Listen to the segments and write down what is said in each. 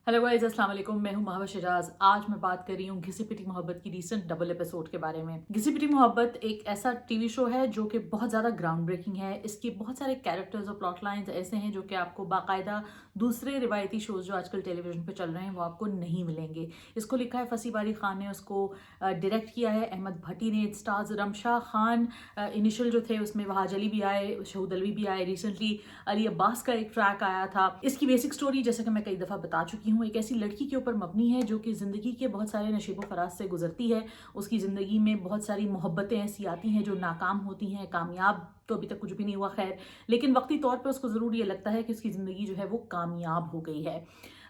Hello guys, अस्सलाम वालेकुम। मैं हूं महावा शिराज। आज मैं बात कर रही हूं घिसी पिटी मोहब्बत की रीसेंट डबल एपिसोड के बारे में। घिसी पिटी मोहब्बत एक ऐसा टीवी शो है जो कि बहुत ज़्यादा ग्राउंड ब्रेकिंग है। इसके बहुत सारे कैरेक्टर्स और प्लॉट लाइंस ऐसे हैं जो कि आपको बाकायदा दूसरे रिवायती शोज जो आजकल टेलीविजन पे चल रहे हैं वो आपको नहीं मिलेंगे। इसको लिखा है फसी बारी खान ने, उसको डायरेक्ट किया है अहमद भट्टी ने। स्टार्स रमशा खान इनिशियल जो थे उसमें वहाज अली भी आए, शहूद अलवी भी आए, रिसेंटली अली अब्बास का एक ट्रैक आया था। इसकी बेसिक स्टोरी जैसे कि मैं कई दफ़ा बता चुकी हूँ, एक ऐसी लड़की के ऊपर मबनी है जो कि ज़िंदगी के बहुत सारे नशीब फराज से गुजरती है। उसकी ज़िंदगी में बहुत सारी मोहब्बतें ऐसी आती हैं जो नाकाम होती हैं, कामयाब तो अभी तक कुछ भी नहीं हुआ खैर, लेकिन वक्ती तौर पे उसको ज़रूर ये लगता है कि उसकी ज़िंदगी जो है वो कामयाब हो गई है।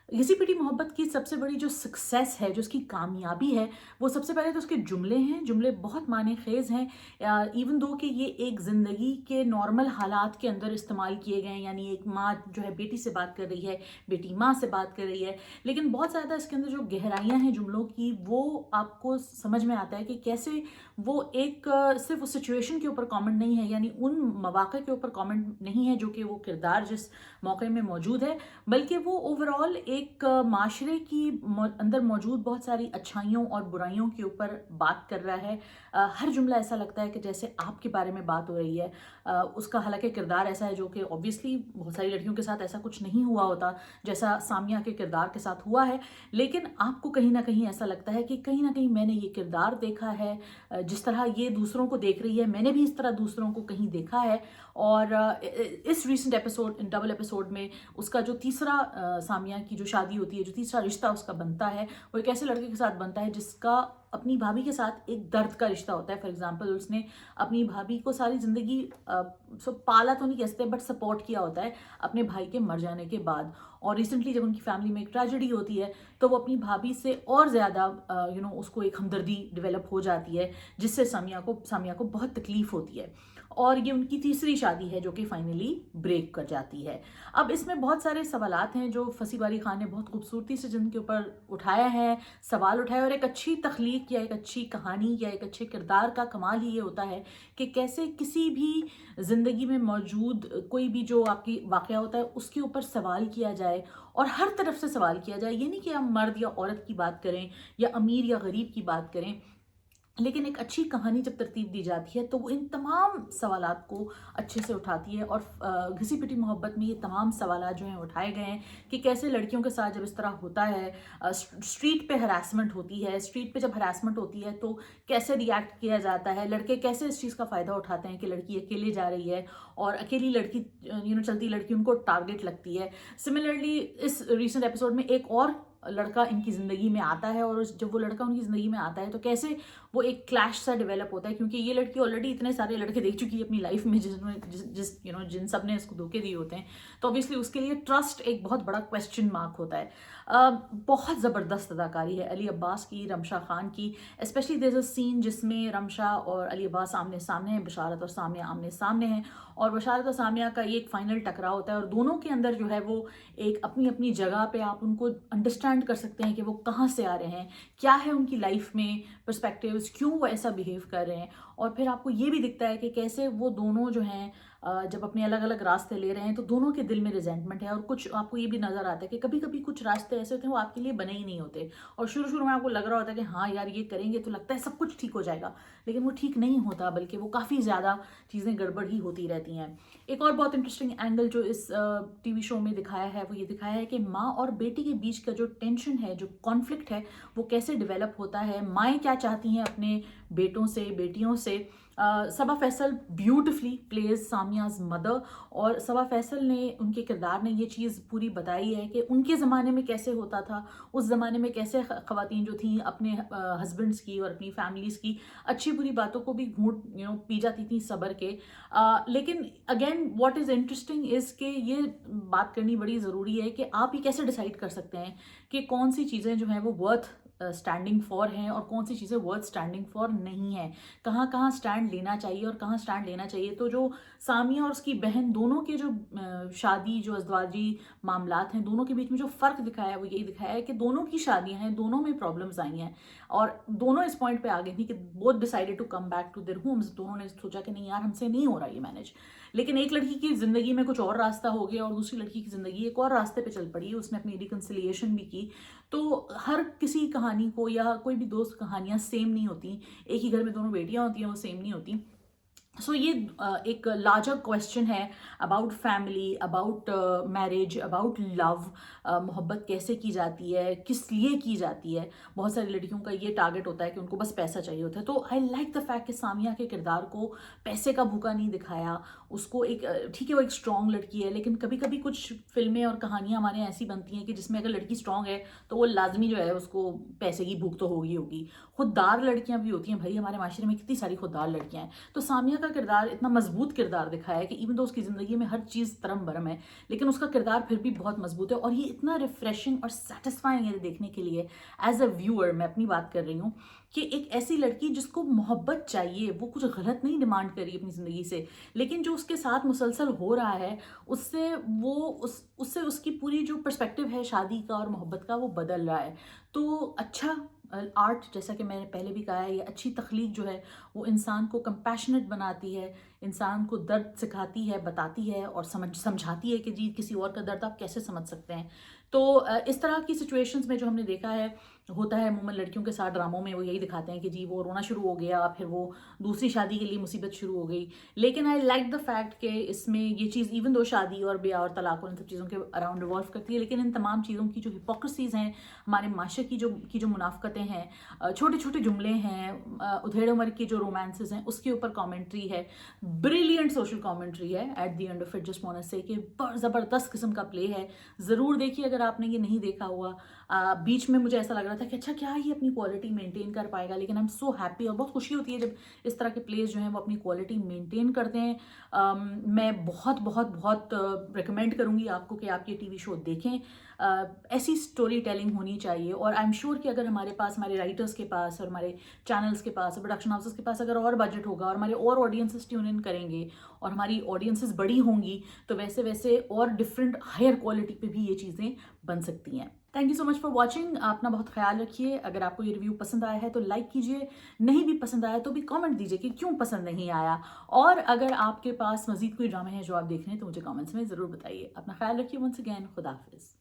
घिसी पिटी मोहब्बत की सबसे बड़ी जो सक्सेस है, जो उसकी कामयाबी है, वो सबसे पहले तो उसके जुमले हैं। जुमले बहुत माने खेज हैं, इवन दो कि ये एक ज़िंदगी के नॉर्मल हालात के अंदर इस्तेमाल किए गए हैं। यानी एक माँ जो है बेटी से बात कर रही है, बेटी माँ से बात कर रही है, लेकिन बहुत ज़्यादा इसके अंदर जो गहराइयाँ हैं जुमलों की, वो आपको समझ में आता है कि कैसे वो एक सिर्फ उस सिचुएशन के ऊपर कमेंट नहीं है, यानी उन मौक़े के ऊपर कमेंट नहीं है जो कि वो किरदार जिस मौके में मौजूद है, बल्कि वो ओवरऑल एक माशरे की अंदर मौजूद बहुत सारी अच्छाइयों और बुराइयों के ऊपर बात कर रहा है। हर जुमला ऐसा लगता है कि जैसे आपके बारे में बात हो रही है। उसका हालांकि किरदार ऐसा है जो कि ऑब्वियसली बहुत सारी लड़कियों के साथ ऐसा कुछ नहीं हुआ होता जैसा सामिया के किरदार के साथ हुआ है, लेकिन आपको कहीं ना कहीं ऐसा लगता है कि कहीं ना कहीं मैंने ये किरदार देखा है। जिस तरह ये दूसरों को देख रही है, मैंने भी इस तरह दूसरों को कहीं देखा है। और इस रीसेंट एपिसोड, डबल एपिसोड में उसका जो तीसरा सामिया की जो शादी होती है, जो तीसरा रिश्ता उसका बनता है, वो एक ऐसे लड़के के साथ बनता है जिसका अपनी भाभी के साथ एक दर्द का रिश्ता होता है। फॉर एग्जाम्पल, उसने अपनी भाभी को सारी जिंदगी पाला तो नहीं कह सकते, बट सपोर्ट किया होता है अपने भाई के मर जाने के बाद। और रिसेंटली जब उनकी फैमिली में एक ट्रेजेडी होती है तो वो अपनी भाभी से और ज़्यादा उसको एक हमदर्दी डेवलप हो जाती है, जिससे सामिया को बहुत तकलीफ होती है। और ये उनकी तीसरी शादी है जो कि फाइनली ब्रेक कर जाती है। अब इसमें बहुत सारे सवालात हैं जो फसी बारी खान ने बहुत खूबसूरती से जिनके ऊपर उठाया है, सवाल उठाया। और एक अच्छी तख्लीक या एक अच्छी कहानी या एक अच्छे किरदार का कमाल ही ये होता है कि कैसे किसी भी ज़िंदगी में मौजूद कोई भी जो आपकी वाक़या होता है उसके ऊपर सवाल किया जाए, और हर तरफ से सवाल किया जाए। ये नहीं कि हम मर्द या औरत की बात करें या अमीर या गरीब की बात करें, लेकिन एक अच्छी कहानी जब तरतीब दी जाती है तो वो इन तमाम सवालात को अच्छे से उठाती है। और घिसी पिटी मोहब्बत में ये तमाम सवालात जो हैं उठाए गए हैं कि कैसे लड़कियों के साथ जब इस तरह होता है, स्ट्रीट पे हरासमेंट होती है, स्ट्रीट पे जब हरासमेंट होती है तो कैसे रिएक्ट किया जाता है, लड़के कैसे इस चीज़ का फ़ायदा उठाते हैं कि लड़की अकेले जा रही है और अकेली लड़की चलती लड़की उनको टारगेट लगती है। सिमिलरली इस रिसेंट एपिसोड में एक और लड़का इनकी ज़िंदगी में आता है, और जब वो लड़का उनकी ज़िंदगी में आता है तो कैसे वो एक क्लैश सा डेवलप होता है, क्योंकि ये लड़की ऑलरेडी इतने सारे लड़के देख चुकी है अपनी लाइफ में जिन सब ने इसको धोखे दिए होते हैं। तो ऑब्वियसली उसके लिए ट्रस्ट एक बहुत बड़ा क्वेश्चन मार्क होता है। बहुत ज़बरदस्त अदाकारी है अली अब्बास की, रमशा खान की। Specially there is a scene जिसमें रमशा और अली अब्बास आमने सामने हैं, बशारत और सामिया आमने सामने हैं, और बशारत और सामिया का ये एक फाइनल टकराव होता है। और दोनों के अंदर जो है वो एक अपनी अपनी जगह पे आप उनको अंडरस्टैंड कर सकते हैं कि वो कहाँ से आ रहे हैं, क्या है उनकी लाइफ में पर्सपेक्टिव्स, क्यों वो ऐसा बिहेव कर रहे हैं। और फिर आपको ये भी दिखता है कि कैसे वो दोनों जो हैं जब अपने अलग अलग रास्ते ले रहे हैं तो दोनों के दिल में रिजेंटमेंट है। और कुछ आपको ये भी नज़र आता है कि कभी कभी कुछ रास्ते ऐसे होते हैं वो आपके लिए बने ही नहीं होते, और शुरू शुरू में आपको लग रहा होता है कि हाँ यार ये करेंगे तो लगता है सब कुछ ठीक हो जाएगा, लेकिन वो ठीक नहीं होता, बल्कि वो काफ़ी ज़्यादा चीज़ें गड़बड़ ही होती रहती हैं। एक और बहुत इंटरेस्टिंग एंगल जो इस टीवी शो में दिखाया है वो ये दिखाया है कि माँ और बेटी के बीच का जो टेंशन है, जो कॉन्फ्लिक्ट है, वो कैसे डेवलप होता है। माएँ क्या चाहती हैं अपने बेटों से, बेटियों से। सबा फैसल ब्यूटिफुली प्लेज सामियाज मदर, और सबा फैसल ने, उनके किरदार ने ये चीज़ पूरी बताई है कि उनके ज़माने में कैसे होता था, उस ज़माने में कैसे ख़वातीन जो थी अपने हस्बैंड्स की और अपनी फैमिलीज़ की अच्छी बुरी बातों को भी घूंट पी जाती थी सब्र के। लेकिन again what is interesting is कि ये बात करनी बड़ी ज़रूरी है कि आप ये कैसे डिसाइड कर सकते हैं कि कौन सी चीज़ें जो हैं वो वर्थ स्टैंडिंग फॉर हैं और कौन सी चीज़ें वर्थ स्टैंडिंग फॉर नहीं है, कहाँ कहाँ स्टैंड लेना चाहिए और कहाँ स्टैंड लेना चाहिए। तो जो सामिया और उसकी बहन दोनों के जो शादी जो अज़वाजी मामलात हैं, दोनों के बीच में जो फ़र्क दिखाया है वो यही दिखाया है कि दोनों की शादियां हैं, दोनों में प्रॉब्लम्स आई हैं और दोनों इस पॉइंट पे आ गई थी कि both decided to come back to their homes. दोनों ने सोचा कि नहीं यार, हमसे नहीं हो रहा ये मैनेज। लेकिन एक लड़की की ज़िंदगी में कुछ और रास्ता हो गया और दूसरी लड़की की ज़िंदगी एक और रास्ते पे चल पड़ी, उसने अपनी रिकन्सिलिएशन भी की। तो हर किसी कहानी को या कोई भी दोस्त कहानियाँ सेम नहीं होती, एक ही घर में दोनों बेटियाँ होती हैं, वो सेम नहीं होती। सो ये एक लार्जर क्वेश्चन है about family, about marriage, about love. मोहब्बत कैसे की जाती है, किस लिए की जाती है। बहुत सारी लड़कियों का ये टारगेट होता है कि उनको बस पैसा चाहिए होता है। तो आई लाइक द फैक्ट कि सामिया के किरदार को पैसे का भूखा नहीं दिखाया उसको। एक ठीक है, वो एक स्ट्रॉन्ग लड़की है, लेकिन कभी कभी कुछ फिल्में और कहानियाँ हमारे यहाँ ऐसी बनती हैं कि जिसमें अगर लड़की स्ट्रॉन्ग है तो वो लाजमी जो है उसको पैसे की भूख तो होगी होगी। खुददार लड़कियाँ भी होती हैं भाई, हमारे माशरे में कितनी सारी खुददार लड़कियाँ हैं। तो सामिया का किरदार इतना मजबूत किरदार दिखाया है कि इवन तो उसकी ज़िंदगी में हर चीज़ तरम बरम है, लेकिन उसका किरदार फिर भी बहुत मजबूत है। और ये इतना रिफ्रेशिंग और सेटिस्फाइंग है देखने के लिए एज अ व्यूअर। मैं अपनी बात कर रही हूँ कि एक ऐसी लड़की जिसको मोहब्बत चाहिए, वो कुछ गलत नहीं डिमांड करी अपनी ज़िंदगी से, लेकिन जो उसके साथ मुसलसल हो रहा है उससे वो उससे उसकी पूरी जो पर्सपेक्टिव है शादी का और मोहब्बत का वो बदल रहा है। तो अच्छा आर्ट, जैसा कि मैंने पहले भी कहा है, ये अच्छी तख्लीक जो है वो इंसान को कंपैशनेट बनाती है, इंसान को दर्द सिखाती है, बताती है और समझाती है कि जी किसी और का दर्द आप कैसे समझ सकते हैं। तो इस तरह की सिचुएशंस में जो हमने देखा है होता है अमूमन लड़कियों के साथ ड्रामों में, वो यही दिखाते हैं कि जी वो रोना शुरू हो गया, फिर वो दूसरी शादी के लिए मुसीबत शुरू हो गई। लेकिन आई लाइक द फैक्ट कि इसमें ये चीज़ इवन दो शादी और ब्याह और तलाक और इन सब चीज़ों के अराउंड रिवॉल्व करती है, लेकिन इन तमाम चीज़ों की जो हिपोक्रेसीज़ हैं, हमारे माशरे की जो मुनाफकतें हैं, छोटे छोटे जुमले हैं, उधेड़ उमर की जो रोमांसेस हैं उसके ऊपर कॉमेंट्री है, ब्रिलियंट सोशल कॉमेंट्री है। At the end of it just want to say कि ज़बरदस्त किस्म का प्ले है, ज़रूर देखिए अगर आपने ये नहीं देखा हुआ। बीच में मुझे ऐसा लग रहा था कि अच्छा क्या ये अपनी क्वालिटी मेंटेन कर पाएगा, लेकिन आई एम सो हैप्पी और बहुत खुशी होती है जब इस तरह के प्लेस जो हैं वो अपनी क्वालिटी मेंटेन करते हैं। मैं बहुत बहुत बहुत रिकमेंड करूँगी आपको कि आप ये टीवी शो देखें। ऐसी स्टोरी टेलिंग होनी चाहिए और आई एम श्योर कि अगर हमारे पास, हमारे राइटर्स के पास और हमारे चैनल्स के पास, प्रोडक्शन हाउसेस के पास अगर और बजट होगा और हमारे और ऑडियंसेस ट्यून इन करेंगे और हमारी ऑडियंसेस बड़ी होंगी, तो वैसे वैसे और डिफरेंट हायर क्वालिटी पे भी ये चीज़ें बन सकती हैं। Thank you so much for watching. अपना बहुत ख्याल रखिए। अगर आपको ये रिव्यू पसंद आया है तो लाइक कीजिए, नहीं भी पसंद आया तो भी कमेंट दीजिए कि क्यों पसंद नहीं आया। और अगर आपके पास मजीद कोई ड्रामे हैं जो आप देख रहे हैं तो मुझे कमेंट्स में ज़रूर बताइए। अपना ख्याल रखिए। वंस अगेन, खुदा हाफिज़।